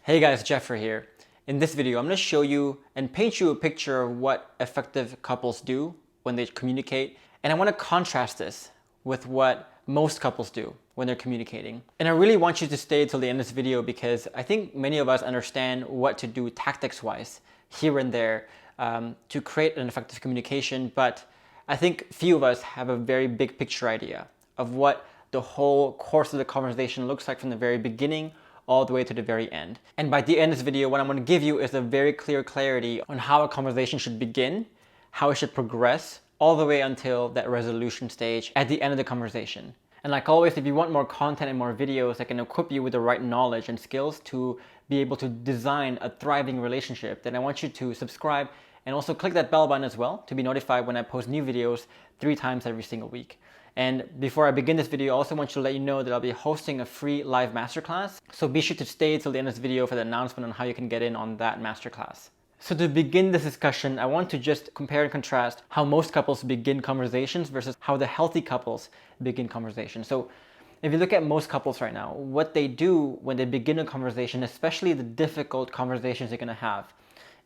Hey guys, Geoffrey here. In this video, I'm going to show you and paint you a picture of what effective couples do when they communicate. And I want to contrast this with what most couples do when they're communicating. And I really want you to stay till the end of this video because I think many of us understand what to do tactics-wise here and there to create an effective communication. But I think few of us have a very big picture idea of what the whole course of the conversation looks like from the very beginning all the way to the very end. And by the end of this video, what I'm going to give you is a very clear clarity on how a conversation should begin, how it should progress, all the way until that resolution stage at the end of the conversation. And like always, if you want more content and more videos that can equip you with the right knowledge and skills to be able to design a thriving relationship, then I want you to subscribe and also click that bell button as well to be notified when I post new videos 3 times every single week. And before I begin this video, I also want to let you know that I'll be hosting a free live masterclass. So be sure to stay till the end of this video for the announcement on how you can get in on that masterclass. So to begin this discussion, I want to just compare and contrast how most couples begin conversations versus how the healthy couples begin conversations. So if you look at most couples right now, what they do when they begin a conversation, especially the difficult conversations they're gonna have,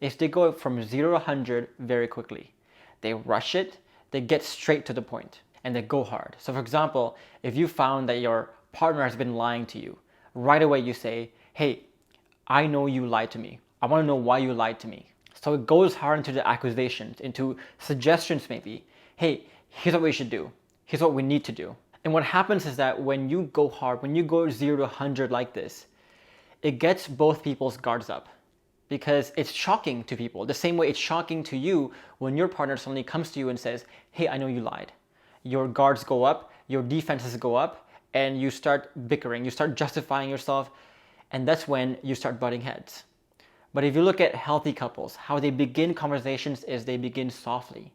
is they go from 0 to 100 very quickly. They rush it, they get straight to the point, and they go hard. So for example, if you found that your partner has been lying to you, right away you say, hey, I know you lied to me. I want to know why you lied to me. So it goes hard into the accusations, into suggestions maybe. Hey, here's what we should do. Here's what we need to do. And what happens is that when you go hard, when you go 0 to 100 like this, it gets both people's guards up. Because it's shocking to people. The same way it's shocking to you when your partner suddenly comes to you and says, hey, I know you lied. Your guards go up, your defenses go up, and you start bickering, you start justifying yourself, and that's when you start butting heads. But if you look at healthy couples, how they begin conversations is they begin softly.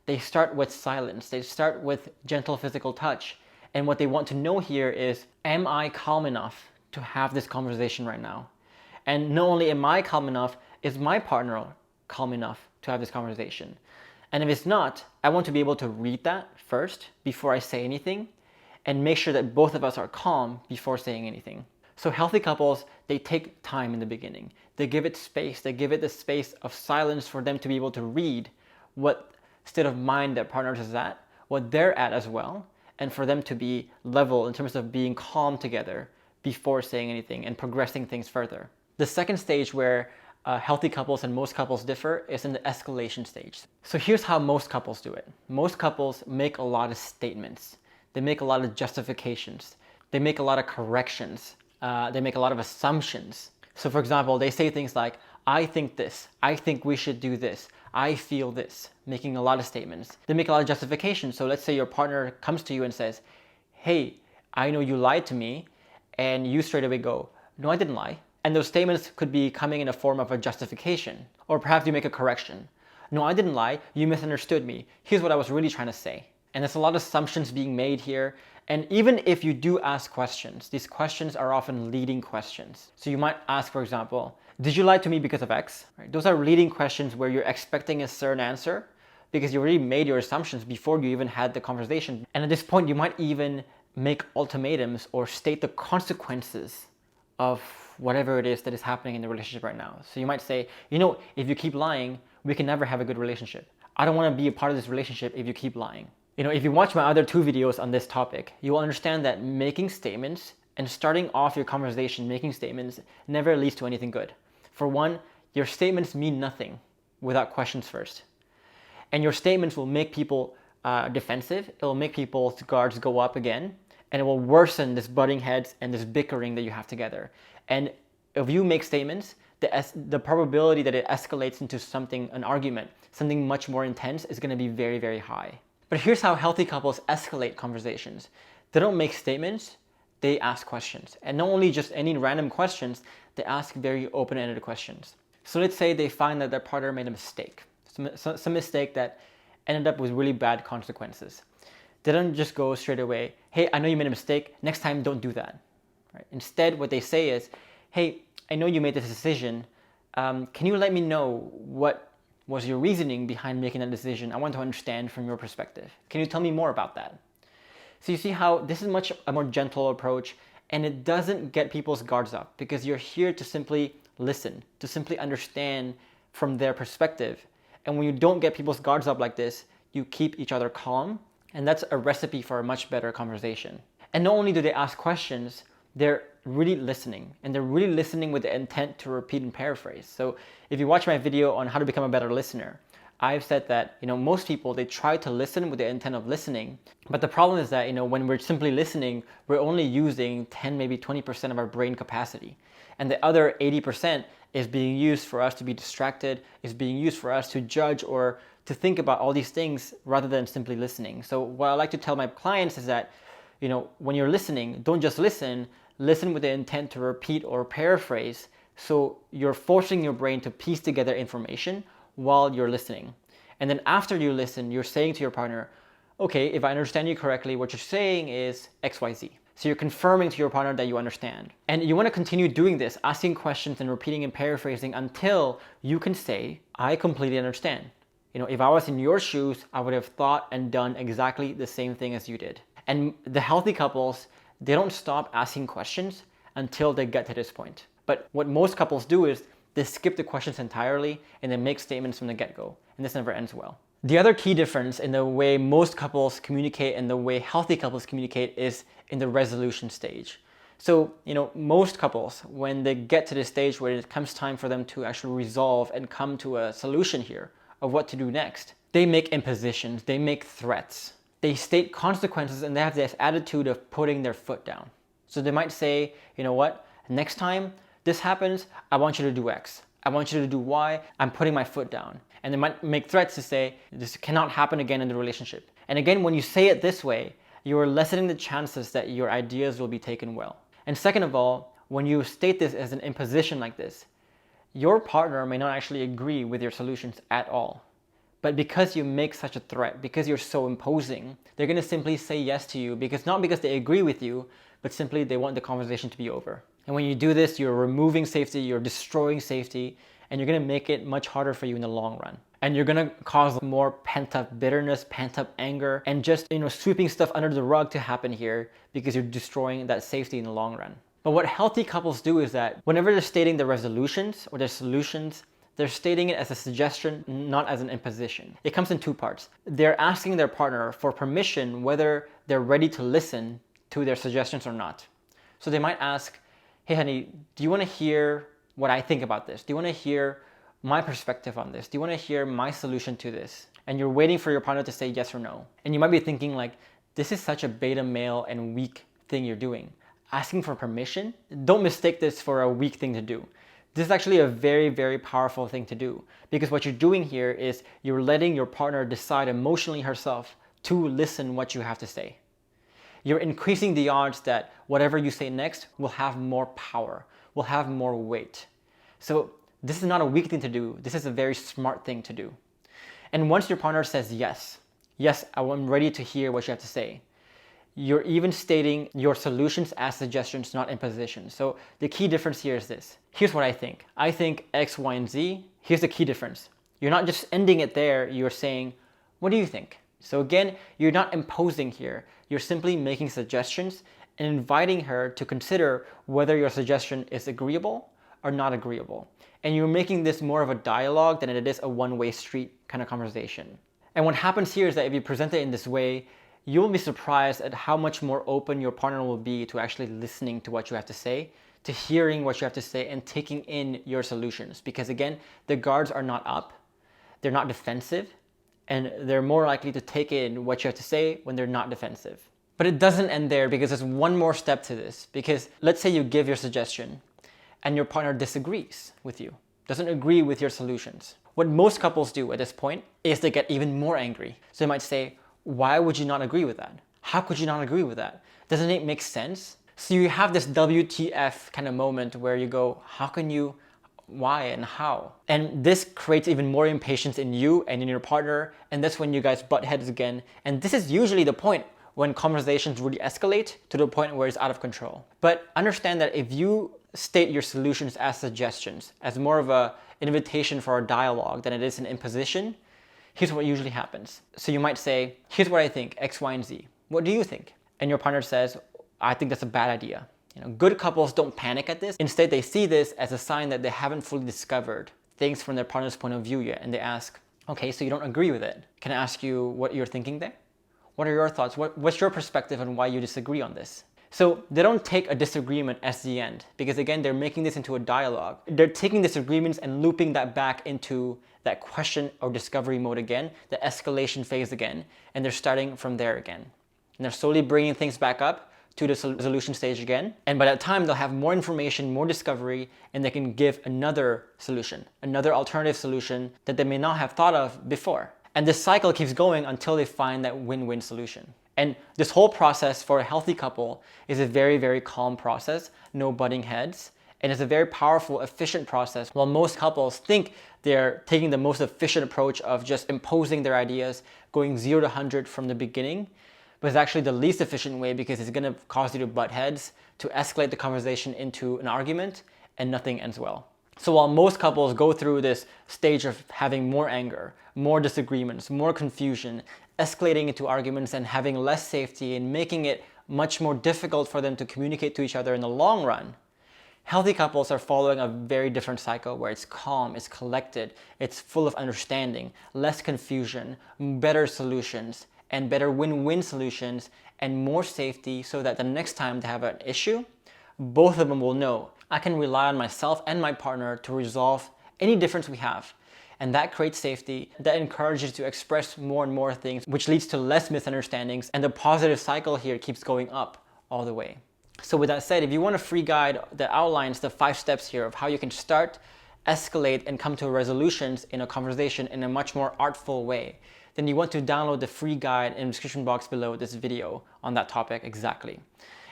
They start with silence, they start with gentle physical touch, and what they want to know here is, am I calm enough to have this conversation right now? And not only am I calm enough, is my partner calm enough to have this conversation? And if it's not, I want to be able to read that first before I say anything and make sure that both of us are calm before saying anything. So healthy couples, they take time in the beginning. They give it space. They give it the space of silence for them to be able to read what state of mind their partner is at, what they're at as well, and for them to be level in terms of being calm together before saying anything and progressing things further. The second stage where healthy couples and most couples differ is in the escalation stage. So here's how most couples do it. Most couples make a lot of statements. They make a lot of justifications. They make a lot of corrections. They make a lot of assumptions. So for example, they say things like, I think this, I think we should do this, I feel this, making a lot of statements. They make a lot of justifications. So let's say your partner comes to you and says, hey, I know you lied to me, and you straight away go, no, I didn't lie. And those statements could be coming in a form of a justification. Or perhaps you make a correction. No, I didn't lie. You misunderstood me. Here's what I was really trying to say. And there's a lot of assumptions being made here. And even if you do ask questions, these questions are often leading questions. So you might ask, for example, did you lie to me because of X? Right? Those are leading questions where you're expecting a certain answer because you already made your assumptions before you even had the conversation. And at this point, you might even make ultimatums or state the consequences of whatever it is that is happening in the relationship right now. So you might say, you know, if you keep lying, we can never have a good relationship. I don't want to be a part of this relationship if you keep lying. You know, if you watch my other 2 videos on this topic, you will understand that making statements and starting off your conversation making statements never leads to anything good. For one, your statements mean nothing without questions first. And your statements will make people defensive. It will make people's guards go up again. And it will worsen this butting heads and this bickering that you have together. And if you make statements, the probability that it escalates into something, an argument, something much more intense is going to be very, very high. But here's how healthy couples escalate conversations. They don't make statements, they ask questions. And not only just any random questions, they ask very open-ended questions. So let's say they find that their partner made a mistake, some mistake that ended up with really bad consequences. They don't just go straight away, hey, I know you made a mistake, next time don't do that. Right? Instead, what they say is, hey, I know you made this decision. Can you let me know what was your reasoning behind making that decision? I want to understand from your perspective. Can you tell me more about that? So you see how this is a more gentle approach, And it doesn't get people's guards up because you're here to simply listen, to simply understand from their perspective. And when you don't get people's guards up like this, you keep each other calm. And that's a recipe for a much better conversation. And not only do they ask questions, they're really listening. And they're really listening with the intent to repeat and paraphrase. So if you watch my video on how to become a better listener, I've said that, most people, they try to listen with the intent of listening. But the problem is that, when we're simply listening, we're only using 10, maybe 20% of our brain capacity. And the other 80% is being used for us to be distracted, is being used for us to judge or to think about all these things rather than simply listening. So what I like to tell my clients is that, when you're listening, don't just listen with the intent to repeat or paraphrase. So you're forcing your brain to piece together information while you're listening. And then after you listen, you're saying to your partner, okay, if I understand you correctly, what you're saying is XYZ. So you're confirming to your partner that you understand. And you want to continue doing this, asking questions and repeating and paraphrasing until you can say, I completely understand. If I was in your shoes, I would have thought and done exactly the same thing as you did. And the healthy couples, they don't stop asking questions until they get to this point. But what most couples do is they skip the questions entirely and they make statements from the get-go. And this never ends well. The other key difference in the way most couples communicate and the way healthy couples communicate is in the resolution stage. So, most couples, when they get to this stage where it comes time for them to actually resolve and come to a solution here of what to do next, they make impositions, they make threats, they state consequences, and they have this attitude of putting their foot down. So they might say, next time this happens, I want you to do X. I want you to do Y. I'm putting my foot down. And they might make threats to say, this cannot happen again in the relationship. And again, when you say it this way, you are lessening the chances that your ideas will be taken well. And second of all, when you state this as an imposition like this, your partner may not actually agree with your solutions at all. But because you make such a threat, because you're so imposing, they're going to simply say yes to you not because they agree with you, but simply they want the conversation to be over. And when you do this, you're removing safety, you're destroying safety, and you're going to make it much harder for you in the long run. And you're going to cause more pent-up bitterness, pent-up anger, and just, sweeping stuff under the rug to happen here because you're destroying that safety in the long run. But what healthy couples do is that whenever they're stating their resolutions or their solutions, they're stating it as a suggestion, not as an imposition. It comes in two parts. They're asking their partner for permission whether they're ready to listen to their suggestions or not. So they might ask, hey honey, do you want to hear what I think about this? Do you want to hear my perspective on this? Do you want to hear my solution to this? And you're waiting for your partner to say yes or no. And you might be thinking like, this is such a beta male and weak thing you're doing. Asking for permission? Don't mistake this for a weak thing to do. This is actually a very, very powerful thing to do, because what you're doing here is you're letting your partner decide emotionally herself to listen what you have to say. You're increasing the odds that whatever you say next will have more power, will have more weight. So this is not a weak thing to do. This is a very smart thing to do. And once your partner says yes, I'm ready to hear what you have to say, you're even stating your solutions as suggestions, not impositions. So the key difference here is this. Here's what I think. I think X, Y, and Z. Here's the key difference. You're not just ending it there. You're saying, what do you think? So again, you're not imposing here. You're simply making suggestions and inviting her to consider whether your suggestion is agreeable or not agreeable. And you're making this more of a dialogue than it is a one-way street kind of conversation. And what happens here is that if you present it in this way, you'll be surprised at how much more open your partner will be to actually listening to what you have to say, to hearing what you have to say, and taking in your solutions. Because again, the guards are not up, they're not defensive, and they're more likely to take in what you have to say when they're not defensive. But it doesn't end there, because there's one more step to this. Because let's say you give your suggestion and your partner disagrees with you, doesn't agree with your solutions. What most couples do at this point is they get even more angry. So they might say, why would you not agree with that? How could you not agree with that? Doesn't it make sense? So you have this WTF kind of moment where you go, how can you, why and how? And this creates even more impatience in you and in your partner. And that's when you guys butt heads again. And this is usually the point when conversations really escalate to the point where it's out of control. But understand that if you state your solutions as suggestions, as more of an invitation for a dialogue than it is an imposition, here's what usually happens. So you might say, here's what I think, X, Y, and Z. What do you think? And your partner says, I think that's a bad idea. Good couples don't panic at this. Instead, they see this as a sign that they haven't fully discovered things from their partner's point of view yet. And they ask, okay, so you don't agree with it. Can I ask you what you're thinking there? What are your thoughts? What's your perspective on why you disagree on this? So they don't take a disagreement as the end, because again, they're making this into a dialogue. They're taking disagreements and looping that back into that question or discovery mode again, the escalation phase again, and they're starting from there again. And they're slowly bringing things back up to the solution stage again. And by that time, they'll have more information, more discovery, and they can give another solution, another alternative solution that they may not have thought of before. And this cycle keeps going until they find that win-win solution. And this whole process for a healthy couple is a very, very calm process, no butting heads. And it's a very powerful, efficient process. While most couples think they're taking the most efficient approach of just imposing their ideas, going 0 to 100 from the beginning, but it's actually the least efficient way because it's gonna cause you to butt heads, to escalate the conversation into an argument, and nothing ends well. So while most couples go through this stage of having more anger, more disagreements, more confusion, escalating into arguments and having less safety and making it much more difficult for them to communicate to each other in the long run, healthy couples are following a very different cycle where it's calm, it's collected, it's full of understanding, less confusion, better solutions, and better win-win solutions, and more safety so that the next time they have an issue, both of them will know, I can rely on myself and my partner to resolve any difference we have. And that creates safety, that encourages you to express more and more things, which leads to less misunderstandings, and the positive cycle here keeps going up all the way. So with that said, if you want a free guide that outlines the 5 steps here of how you can start, escalate, and come to resolutions in a conversation in a much more artful way, then you want to download the free guide in the description box below this video on that topic exactly.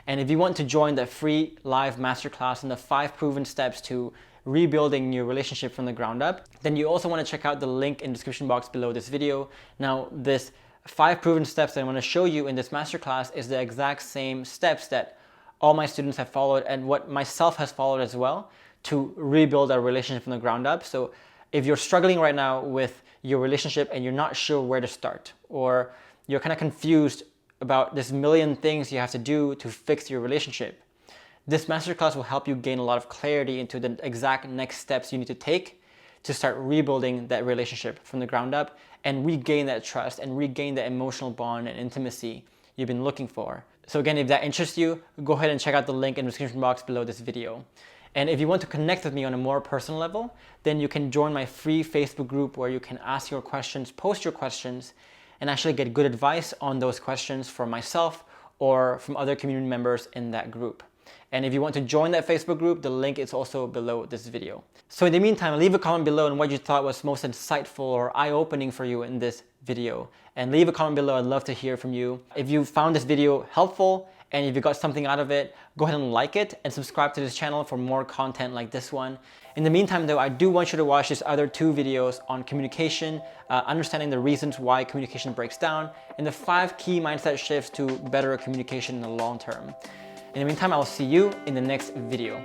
And if you want to join the free live masterclass on the 5 proven steps to rebuilding your relationship from the ground up, then you also want to check out the link in the description box below this video. Now, this 5 proven steps that I want to show you in this masterclass is the exact same steps that all my students have followed and what myself has followed as well to rebuild our relationship from the ground up. So if you're struggling right now with your relationship and you're not sure where to start, or you're kind of confused about this million things you have to do to fix your relationship, this masterclass will help you gain a lot of clarity into the exact next steps you need to take to start rebuilding that relationship from the ground up and regain that trust and regain the emotional bond and intimacy you've been looking for. So again, if that interests you, go ahead and check out the link in the description box below this video. And if you want to connect with me on a more personal level, then you can join my free Facebook group where you can ask your questions, post your questions, and actually get good advice on those questions from myself or from other community members in that group. And if you want to join that Facebook group, the link is also below this video. So in the meantime, leave a comment below on what you thought was most insightful or eye-opening for you in this video. And leave a comment below, I'd love to hear from you. If you found this video helpful and if you got something out of it, go ahead and like it and subscribe to this channel for more content like this one. In the meantime though, I do want you to watch these other 2 videos on communication, understanding the reasons why communication breaks down, and the 5 key mindset shifts to better communication in the long term. In the meantime, I will see you in the next video.